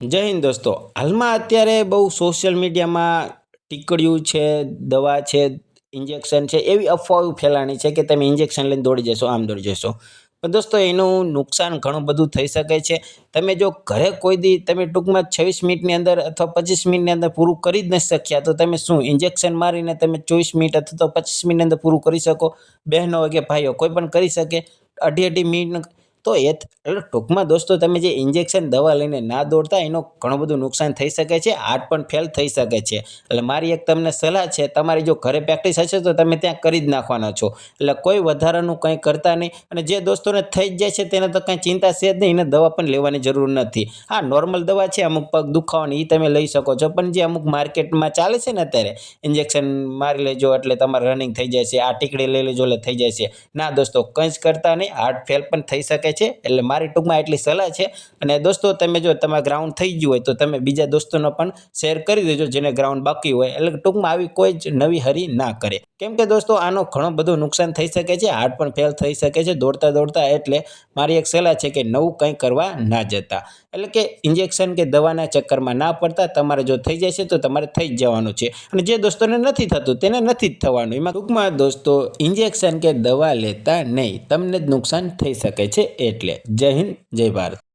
જય હિન્દ દોસ્તો. હાલમાં અત્યારે બહુ સોશિયલ મીડિયામાં ટીકડીયું છે, દવા છે, ઇન્જેક્શન છે, એવી અફવાઓ ફેલાણી છે કે તમે ઇન્જેક્શન લઈને દોડી જશો, આમ દોડી જશો. પણ દોસ્તો એનું નુકસાન ઘણું બધું થઈ શકે છે. તમે જો ઘરે કોઈ દી તમે ટૂંકમાં 26 મિનિટની અંદર અથવા 25 મિનિટની અંદર પૂરું કરી જ નથી શક્યા, તો તમે શું ઇન્જેક્શન મારીને તમે 24 મિનિટ અથવા તો 25 મિનિટની અંદર પૂરું કરી શકો? બહેનો હોય કે ભાઈઓ કોઈ પણ કરી શકે અઢી અઢી મિનિટ. તો એટલે ટૂંકમાં દોસ્તો તમે જે ઇન્જેક્શન દવા લઈને ના દોડતા, એનું ઘણું બધું નુકસાન થઈ શકે છે, હાર્ટ પણ ફેલ થઈ શકે છે. એટલે મારી એક તમને સલાહ છે, તમારી જો ઘરે પ્રેક્ટિસ હશે તો તમે ત્યાં કરી જ નાખવાના છો. એટલે કોઈ વધારાનું કંઈ કરતા નહીં. અને જે દોસ્તોને થઈ જ જાય છે તેને તો કંઈ ચિંતા છે જ નહીં, એને દવા પણ લેવાની જરૂર નથી. હા, નોર્મલ દવા છે અમુક પગ દુખાવાની, એ તમે લઈ શકો છો. પણ જે અમુક માર્કેટમાં ચાલે છે ને અત્યારે, ઇન્જેક્શન મારી લેજો એટલે તમારે રનિંગ થઈ જાય છે, આ ટીકડી લઈ લેજો એટલે થઈ જાય છે. ના દોસ્તો, કંઈ જ કરતા નહીં, હાર્ટ ફેલ પણ થઈ શકે છે. એટલે મારી ટૂંકમાં એટલી સલાહ છે. અને દોસ્તો તમે જો તમારે ગ્રાઉન્ડ થઈ ગયું હોય તો તમે બીજા દોસ્તોનો પણ શેર કરી દેજો જેને ગ્રાઉન્ડ બાકી હોય. એટલે ટૂંકમાં આવી કોઈ જ નવી હરી ના કરે. કેમ કે દોસ્તો આનો ઘણો બધો નુકસાન થઈ શકે છે, હાર્ટ પણ ફેલ થઈ શકે છે દોડતા દોડતા. એટલે મારી એક સલાહ છે કે નવું કંઈ કરવા ના જતા, એટલે કે ઇન્જેક્શન કે દવાના ચક્કરમાં ના પડતા. તમારે જો થઈ જાય છે તો તમારે થઈ જ જવાનું છે. અને જે દોસ્તોને નથી થતું તેને નથી જ થવાનું. એમાં ટૂંકમાં દોસ્તો ઇન્જેક્શન કે દવા લેતા નહીં, તમને જ નુકસાન થઈ શકે છે. એટલે જય હિન્દ, જય ભારત.